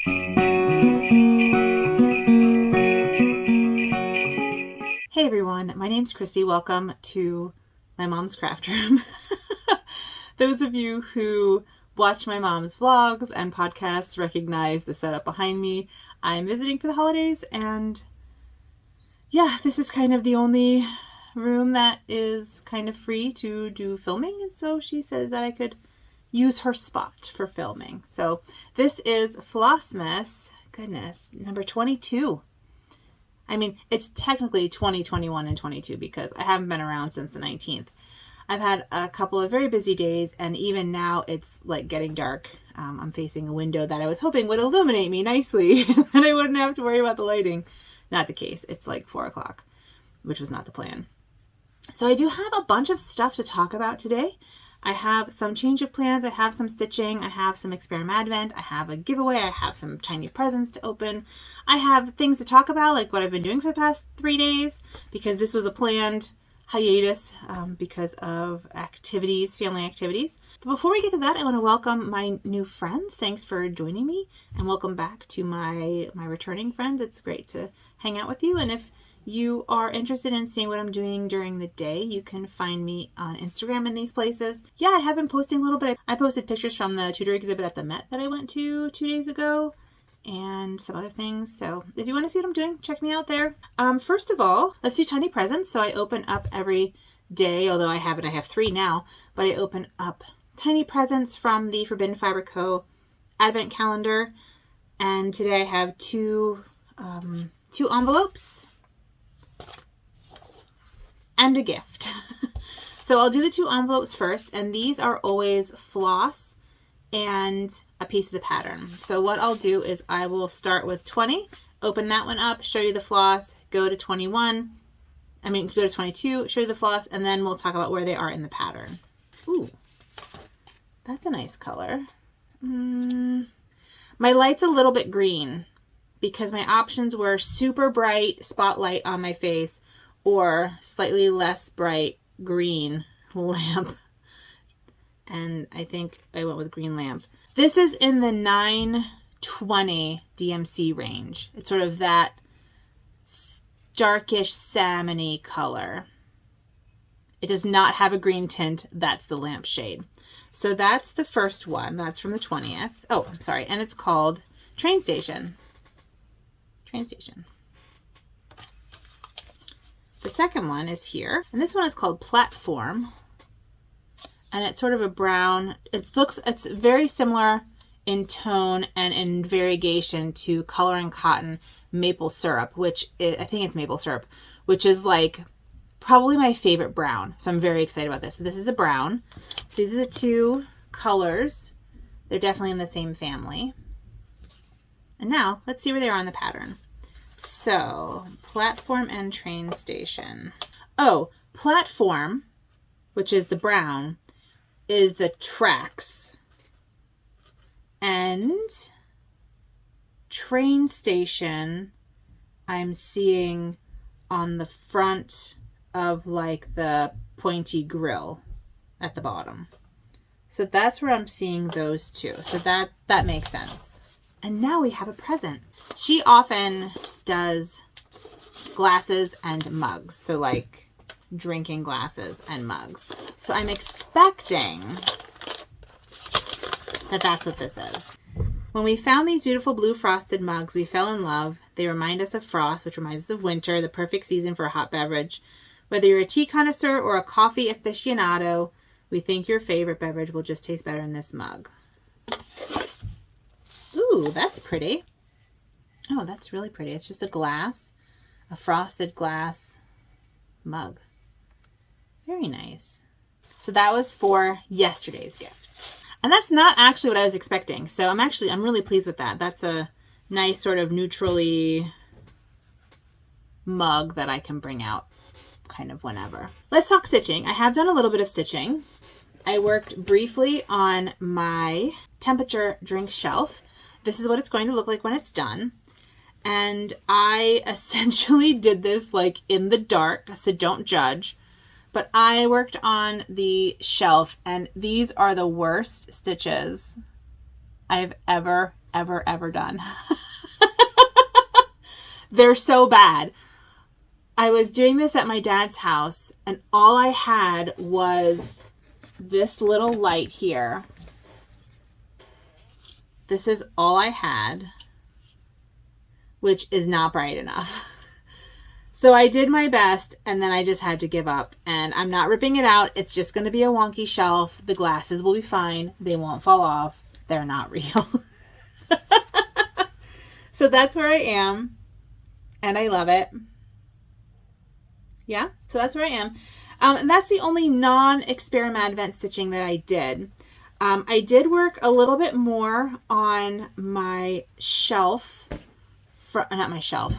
Hey everyone, my name's Christy. Welcome to my mom's craft room. Those of you who watch my mom's vlogs and podcasts recognize the setup behind me. I'm visiting for the holidays, and yeah, this is kind of the only room that is kind of free to do filming, and so she said that I could use her spot for filming. So this is Flossmas, goodness, number 22. I mean, it's technically 20, 21, and 22 because I haven't been around since the 19th. I've had a couple of very busy days, and even now it's like getting dark. I'm facing a window that I was hoping would illuminate me nicely and I wouldn't have to worry about the lighting. Not the case. It's like 4 o'clock, which was not the plan. So I do have a bunch of stuff to talk about today. I have some change of plans, I have some stitching, I have some experiment, I have a giveaway, I have some tiny presents to open. I have things to talk about, like what I've been doing for the past 3 days, because this was a planned hiatus because of activities, family activities. But before we get to that, I want to welcome my new friends. Thanks for joining me, and welcome back to my returning friends. It's great to hang out with you, and if you are interested in seeing what I'm doing during the day, you can find me on Instagram in these places. Yeah, I have been posting a little bit. I posted pictures from the Tudor exhibit at the Met that I went to 2 days ago and some other things. So if you want to see what I'm doing, check me out there. First of all, let's do tiny presents. So I open up every day, although I have 3 now, but I open up tiny presents from the Forbidden Fiber Co. Advent calendar. And today I have two envelopes and a gift. So I'll do the 2 envelopes first, and these are always floss and a piece of the pattern. So what I'll do is I will start with 20, open that one up, show you the floss, go to 21, go to 22, show you the floss, and then we'll talk about where they are in the pattern. Ooh, that's a nice color. My light's a little bit green because my options were super bright spotlight on my face or slightly less bright green lamp. And I think I went with green lamp. This is in the 920 DMC range. It's sort of that darkish salmon-y color. It does not have a green tint. That's the lamp shade. So that's the first one. That's from the 20th. Oh, I'm sorry. And it's called Train Station. Train Station. The second one is here, and this one is called Platform, and it's sort of a brown. It's very similar in tone and in variegation to Color and Cotton Maple Syrup, I think it's maple syrup, which is like probably my favorite brown. So I'm very excited about this. But this is a brown. So these are the 2 colors. They're definitely in the same family. And now let's see where they are on the pattern. So, Platform and Train Station. Oh, Platform, which is the brown, is the tracks. And Train Station, I'm seeing on the front of like the pointy grill at the bottom. So that's where I'm seeing those 2. So that makes sense. And now we have a present. She often does glasses and mugs. So like drinking glasses and mugs. So I'm expecting that that's what this is. When we found these beautiful blue frosted mugs, we fell in love. They remind us of frost, which reminds us of winter, the perfect season for a hot beverage. Whether you're a tea connoisseur or a coffee aficionado, we think your favorite beverage will just taste better in this mug. Ooh, that's pretty. Oh, that's really pretty. It's just a frosted glass mug. Very nice. So that was for yesterday's gift. And that's not actually what I was expecting. So I'm really pleased with that. That's a nice sort of neutrally mug that I can bring out kind of whenever. Let's talk stitching. I have done a little bit of stitching. I worked briefly on my temperature drink shelf. This is what it's going to look like when it's done. And I essentially did this like in the dark, so don't judge. But I worked on the shelf, and these are the worst stitches I've ever ever done. They're so bad. I was doing this at my dad's house, and all I had was this little light here. This is all I had, which is not bright enough. So I did my best, and then I just had to give up. And I'm not ripping it out. It's just going to be a wonky shelf. The glasses will be fine. They won't fall off. They're not real. So that's where I am. And I love it. Yeah, so that's where I am. And that's the only non-experiment stitching that I did. I did work a little bit more on my shelf. Not my shelf.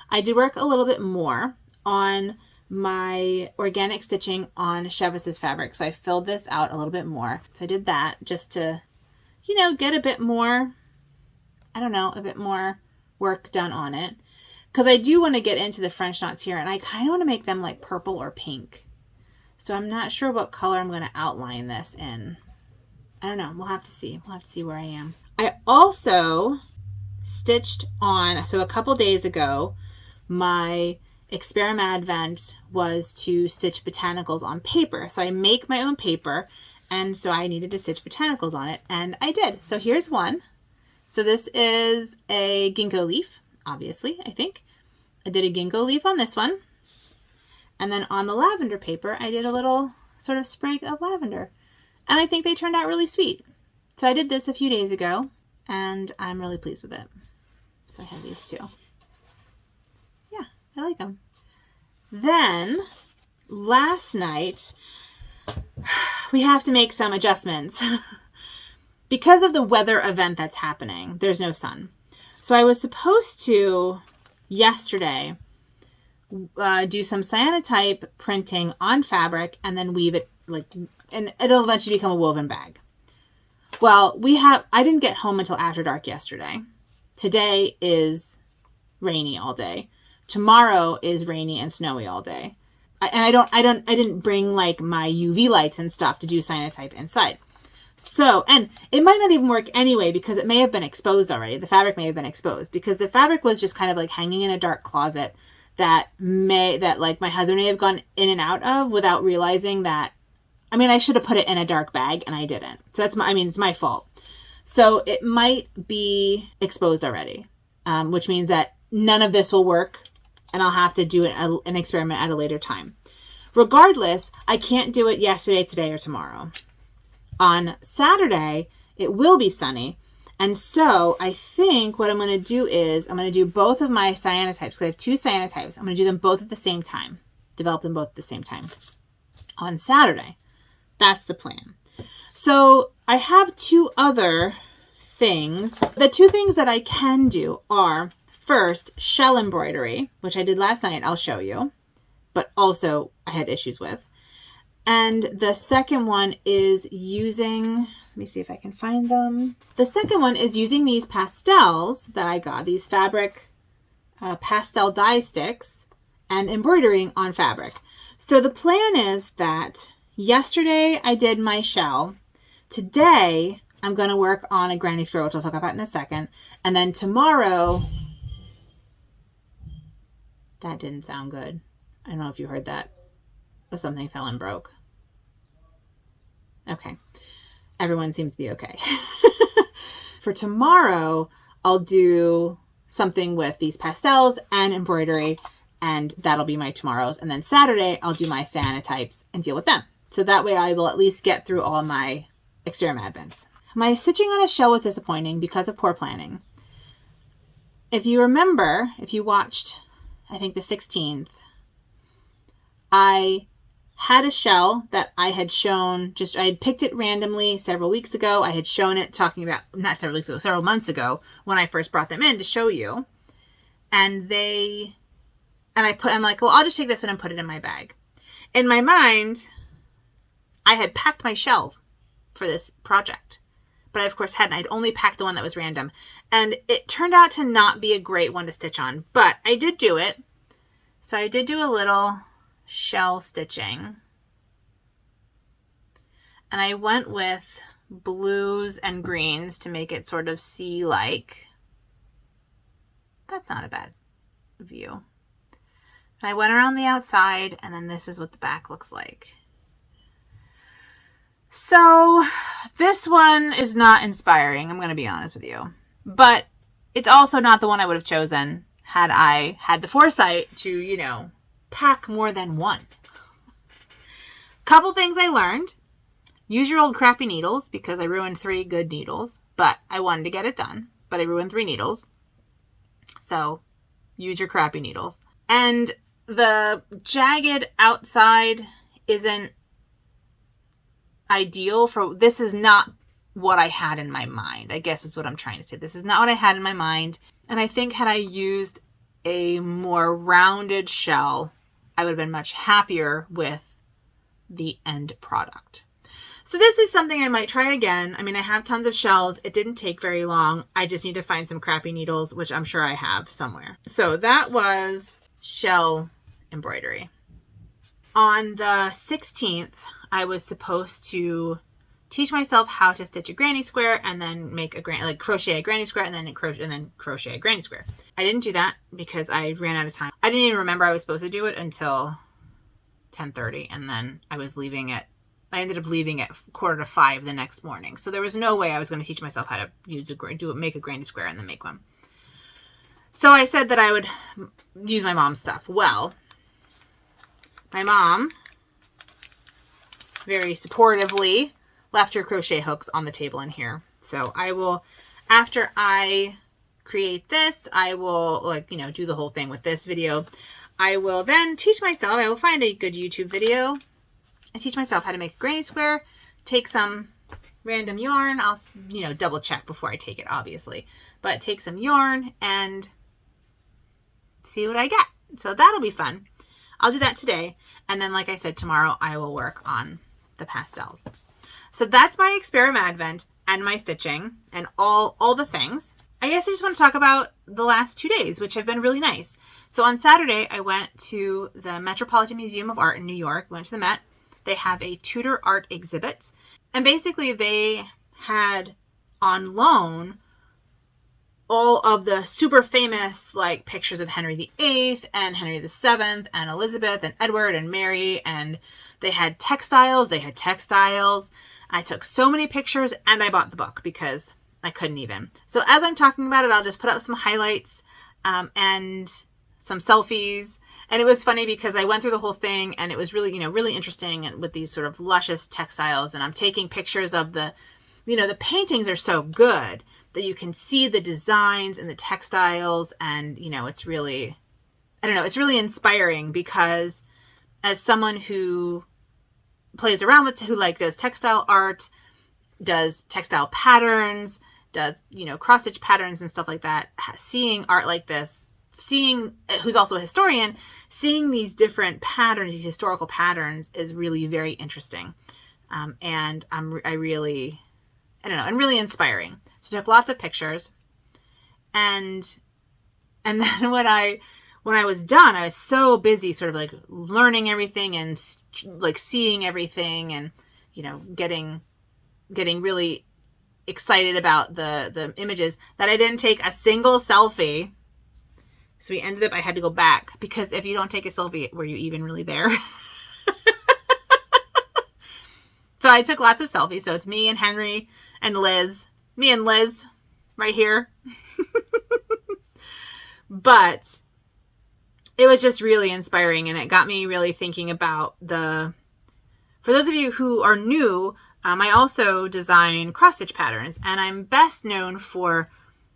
I did work a little bit more on my organic stitching on Chevis's fabric. So I filled this out a little bit more. So I did that just to, you know, get a bit more, I don't know, a bit more work done on it. Because I do want to get into the French knots here, and I kind of want to make them like purple or pink. So I'm not sure what color I'm going to outline this in. I don't know. We'll have to see. We'll have to see where I am. I also stitched on, so a couple days ago, my Experiment Advent was to stitch botanicals on paper. So I make my own paper, and so I needed to stitch botanicals on it, and I did. So here's one. So this is a ginkgo leaf. Obviously, I think. I did a ginkgo leaf on this one. And then on the lavender paper, I did a little sort of sprig of lavender. And I think they turned out really sweet. So I did this a few days ago, and I'm really pleased with it. So I have these two. Yeah, I like them. Then, last night, we have to make some adjustments. Because of the weather event that's happening, there's no sun. So I was supposed to, yesterday, do some cyanotype printing on fabric and then weave it, and it'll eventually become a woven bag. Well, I didn't get home until after dark yesterday. Today is rainy all day. Tomorrow is rainy and snowy all day. I didn't bring like my UV lights and stuff to do cyanotype inside. So, and it might not even work anyway because it may have been exposed already. The fabric may have been exposed because the fabric was just kind of like hanging in a dark closet that like my husband may have gone in and out of without realizing that. I mean, I should have put it in a dark bag and I didn't. So it's my fault. So it might be exposed already, which means that none of this will work and I'll have to do an experiment at a later time. Regardless, I can't do it yesterday, today, or tomorrow. On Saturday, it will be sunny. And so I think what I'm going to do is I'm going to do both of my cyanotypes because I have two cyanotypes. I'm going to do them both at the same time, develop them both at the same time on Saturday. That's the plan. So I have two other things. The two things that I can do are first shell embroidery, which I did last night. I'll show you, but also I had issues with. And the second one is using, let me see if I can find them. The second one is using these pastels that I got, these fabric pastel dye sticks, and embroidering on fabric. So the plan is that yesterday I did my shell. Today I'm going to work on a granny square, which I'll talk about in a second. And then tomorrow, that didn't sound good. I don't know if you heard that. Or something fell and broke. Okay. Everyone seems to be okay. For tomorrow, I'll do something with these pastels and embroidery, and that'll be my tomorrows. And then Saturday, I'll do my cyanotypes and deal with them. So that way I will at least get through all my experiment advents. My stitching on a shell was disappointing because of poor planning. If you remember, if you watched, I think the 16th, I had a shell that I had shown, I had picked it randomly several weeks ago. I had shown it talking about, not several weeks ago, several months ago when I first brought them in to show you. And I'm like, well, I'll just take this one and put it in my bag. In my mind, I had packed my shell for this project, but I of course hadn't. I'd only packed the one that was random. And it turned out to not be a great one to stitch on, but I did do it. So I did do a little shell stitching, and I went with blues and greens to make it sort of sea-like. That's not a bad view. And I went around the outside, and then this is what the back looks like. So this one is not inspiring, I'm going to be honest with you. But it's also not the one I would have chosen had I had the foresight to, you know, pack more than one. Couple things I learned. Use your old crappy needles, because I ruined 3 good needles. But I wanted to get it done. But I ruined 3 needles. So use your crappy needles. And the jagged outside isn't ideal for, this is not what I had in my mind, I guess is what I'm trying to say. This is not what I had in my mind. And I think had I used a more rounded shell, I would have been much happier with the end product. So this is something I might try again. I mean, I have tons of shells. It didn't take very long. I just need to find some crappy needles, which I'm sure I have somewhere. So that was shell embroidery. On the 16th, I was supposed to teach myself how to stitch a granny square and then make a like crochet a granny square and then crochet a granny square. I didn't do that because I ran out of time. I didn't even remember I was supposed to do it until 10:30, and then I ended up leaving at 4:45 the next morning. So there was no way I was going to teach myself how to make a granny square and then make one. So I said that I would use my mom's stuff. Well, my mom very supportively left her crochet hooks on the table in here. So I will, after I create this, I will, like, you know, do the whole thing with this video. I will then teach myself, I will find a good YouTube video and teach myself how to make a granny square, take some random yarn. I'll, you know, double check before I take it, obviously, but take some yarn and see what I get. So that'll be fun. I'll do that today. And then, like I said, tomorrow I will work on the pastels. So that's my experiment advent and my stitching and all the things. I guess I just want to talk about the last 2 days, which have been really nice. So on Saturday, I went to the Metropolitan Museum of Art in New York, went to the Met. They have a Tudor art exhibit. And basically they had on loan all of the super famous, like, pictures of Henry VIII and Henry VII and Elizabeth and Edward and Mary. And they had textiles. I took so many pictures and I bought the book because I couldn't even. So as I'm talking about it, I'll just put up some highlights and some selfies. And it was funny because I went through the whole thing and it was really, you know, really interesting, and with these sort of luscious textiles. And I'm taking pictures of the, you know, the paintings are so good that you can see the designs and the textiles. And, you know, it's really, I don't know, it's really inspiring because as someone who plays around with, who like does textile art, does textile patterns, does, you know, cross stitch patterns and stuff like that, seeing art like this, who's also a historian, seeing these different patterns, these historical patterns, is really very interesting. And really inspiring. So I took lots of pictures, and then when I was done, I was so busy sort of like learning everything and like seeing everything and, you know, getting really excited about the images that I didn't take a single selfie. So we ended up, I had to go back, because if you don't take a selfie, were you even really there? So I took lots of selfies. So it's me and Henry and Liz, me and Liz right here. But it was just really inspiring, and it got me really thinking about for those of you who are new, I also design cross stitch patterns, and I'm best known for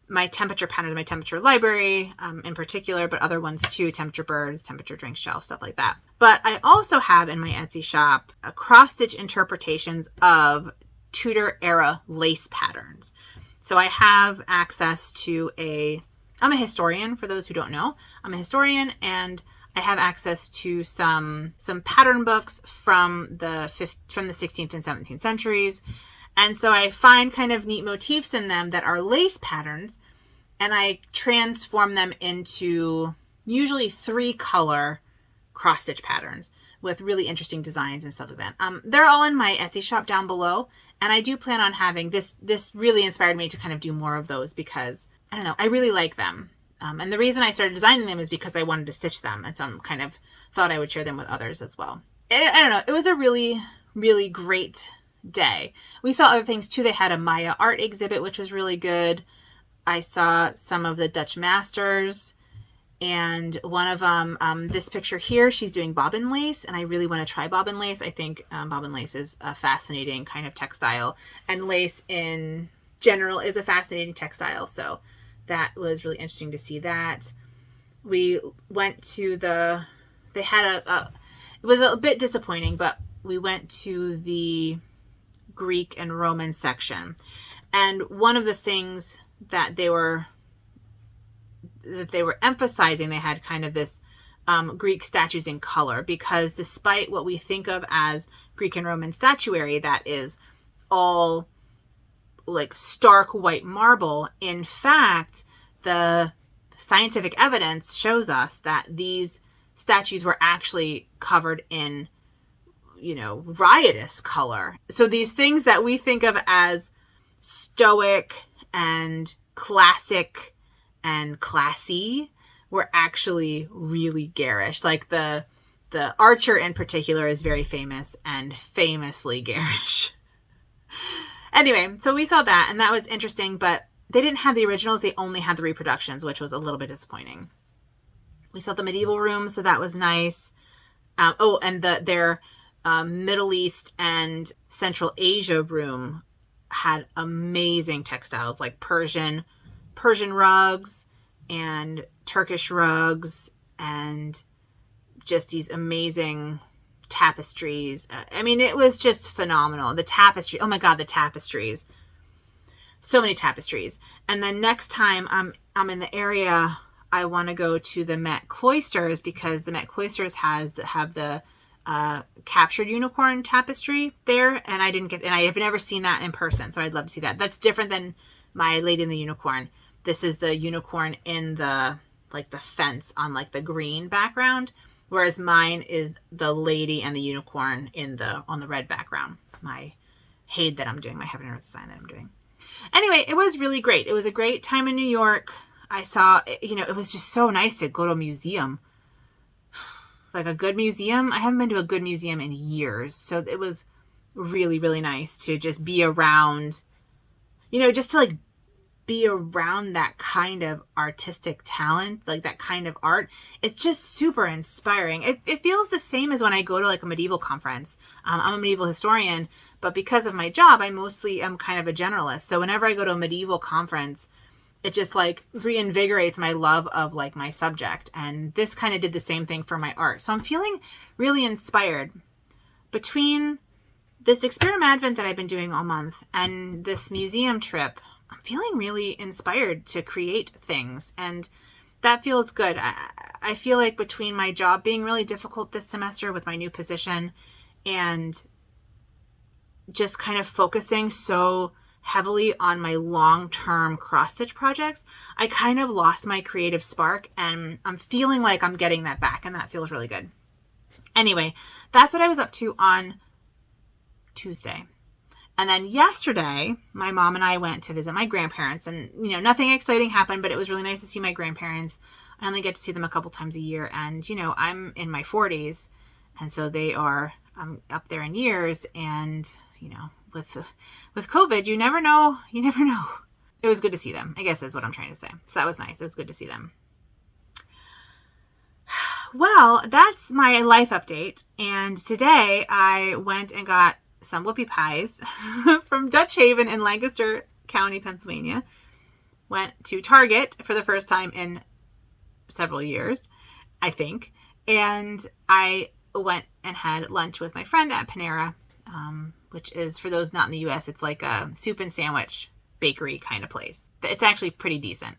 my temperature patterns, my temperature library in particular, but other ones too, temperature birds, temperature drink shelf, stuff like that. But I also have in my Etsy shop cross stitch interpretations of Tudor era lace patterns. So I have access to I'm a historian, for those who don't know. I'm a historian, and I have access to some pattern books from the 16th and 17th centuries. And so I find kind of neat motifs in them that are lace patterns, and I transform them into usually 3-color cross-stitch patterns with really interesting designs and stuff like that. They're all in my Etsy shop down below, And I do plan on having this really inspired me to kind of do more of those because, I don't know, I really like them. And the reason I started designing them is because I wanted to stitch them. And so I kind of thought I would share them with others as well. I don't know. It was a really, really great day. We saw other things too. They had a Maya art exhibit, which was really good. I saw some of the Dutch masters, and one of them, this picture here, she's doing bobbin lace, and I really want to try bobbin lace. I think bobbin lace is a fascinating kind of textile, and lace in general is a fascinating textile. So that was really interesting to see that. We went to they had it was a bit disappointing, but we went to the Greek and Roman section. And one of the things that they were emphasizing, they had kind of this Greek statues in color, because despite what we think of as Greek and Roman statuary, that is all like stark white marble, in fact, the scientific evidence shows us that these statues were actually covered in, riotous color. So these things that we think of as stoic and classic and classy were actually really garish. Like the archer in particular is very famous and famously garish. Anyway, so we saw that, and that was interesting, but they didn't have the originals. They only had the reproductions, which was a little bit disappointing. We saw the medieval room, so that was nice. And their Middle East and Central Asia room had amazing textiles, like Persian rugs and Turkish rugs, and just these amazing tapestries. I mean, it was just phenomenal. The tapestry, oh my God, the tapestries. So many tapestries. And then next time I'm in the area, I want to go to the Met Cloisters, because the Met Cloisters have the captured unicorn tapestry there, and I have never seen that in person, so I'd love to see that. That's different than my Lady and the Unicorn. This is the unicorn in the fence on like the green background, whereas mine is the Lady and the Unicorn on the red background. My HAED that I'm doing, my Heaven and Earth design that I'm doing. Anyway, it was really great. It was a great time in New York. I saw, it was just so nice to go to a museum. Like a good museum. I haven't been to a good museum in years. So it was really, really nice to just be around, just to like be around that kind of artistic talent, like that kind of art. It's just super inspiring. It feels the same as when I go to like a medieval conference. I'm a medieval historian, but because of my job, I mostly am kind of a generalist. So whenever I go to a medieval conference, it just like reinvigorates my love of like my subject. And this kind of did the same thing for my art. So I'm feeling really inspired. Between this Experiment Advent that I've been doing all month and this museum trip, I'm feeling really inspired to create things, and that feels good. I feel like between my job being really difficult this semester with my new position and just kind of focusing so heavily on my long-term cross-stitch projects, I kind of lost my creative spark, and I'm feeling like I'm getting that back, and that feels really good. Anyway, that's what I was up to on Tuesday. And then yesterday, my mom and I went to visit my grandparents, and, nothing exciting happened, but it was really nice to see my grandparents. I only get to see them a couple times a year, and, I'm in my 40s, and so they are up there in years, and, with COVID, you never know. It was good to see them, I guess is what I'm trying to say. So that was nice. It was good to see them. Well, that's my life update, and today I went and got some whoopie pies from Dutch Haven in Lancaster County, Pennsylvania. Went to Target for the first time in several years, I think. And I went and had lunch with my friend at Panera, which is, for those not in the U.S., it's like a soup and sandwich bakery kind of place. It's actually pretty decent.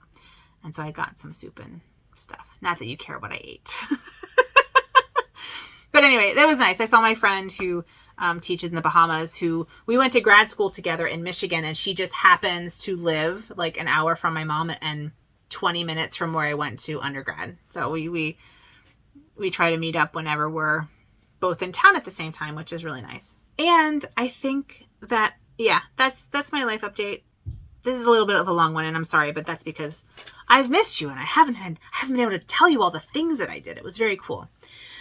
And so I got some soup and stuff. Not that you care what I ate. But anyway, that was nice. I saw my friend who teaches in the Bahamas, who we went to grad school together in Michigan, and she just happens to live like an hour from my mom and 20 minutes from where I went to undergrad. So we try to meet up whenever we're both in town at the same time, which is really nice. And I think that yeah, that's my life update. This is a little bit of a long one, and I'm sorry, but that's because I've missed you and I haven't been able to tell you all the things that I did. It was very cool.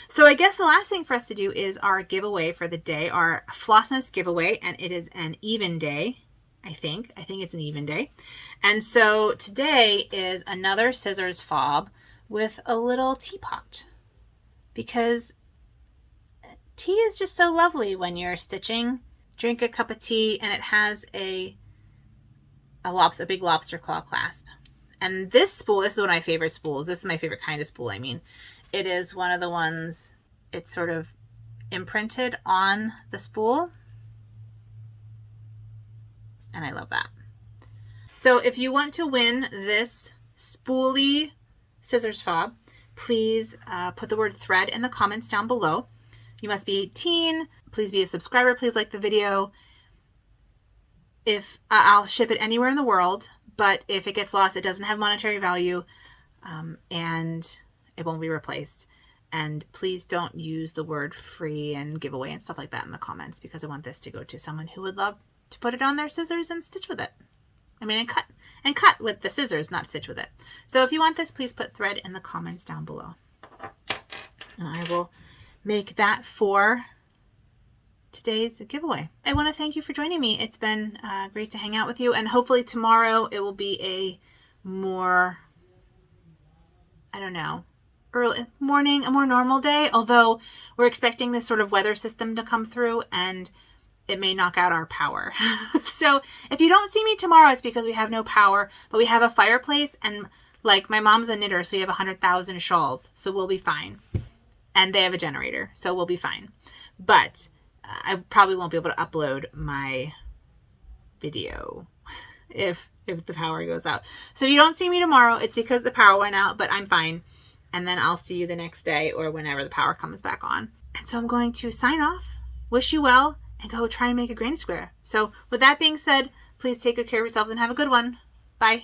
So I guess the last thing for us to do is our giveaway for the day, our Flossmas giveaway, and it is an even day. I think it's an even day. And so today is another scissors fob with a little teapot, because tea is just so lovely when you're stitching. Drink a cup of tea, and it has a big lobster claw clasp. And this spool, this is one of my favorite spools. This is my favorite kind of spool. I mean, it is one of the ones, it's sort of imprinted on the spool. And I love that. So if you want to win this spoolie scissors fob, please put the word thread in the comments down below. You must be 18. Please be a subscriber. Please like the video. If I'll ship it anywhere in the world, but if it gets lost, it doesn't have monetary value, and it won't be replaced. And please don't use the word free and giveaway and stuff like that in the comments, because I want this to go to someone who would love to put it on their scissors and stitch with it. I mean, and cut with the scissors, not stitch with it. So if you want this, please put thread in the comments down below. And I will make that for today's giveaway. I want to thank you for joining me. It's been great to hang out with you, and hopefully tomorrow it will be a more, I don't know, early morning, a more normal day, although we're expecting this sort of weather system to come through and it may knock out our power. So if you don't see me tomorrow, it's because we have no power, but we have a fireplace, and like my mom's a knitter, so we have 100,000 shawls, so we'll be fine. And they have a generator, so we'll be fine. But I probably won't be able to upload my video if the power goes out. So if you don't see me tomorrow, it's because the power went out, but I'm fine. And then I'll see you the next day or whenever the power comes back on. And so I'm going to sign off, wish you well, and go try and make a granny square. So with that being said, please take good care of yourselves and have a good one. Bye.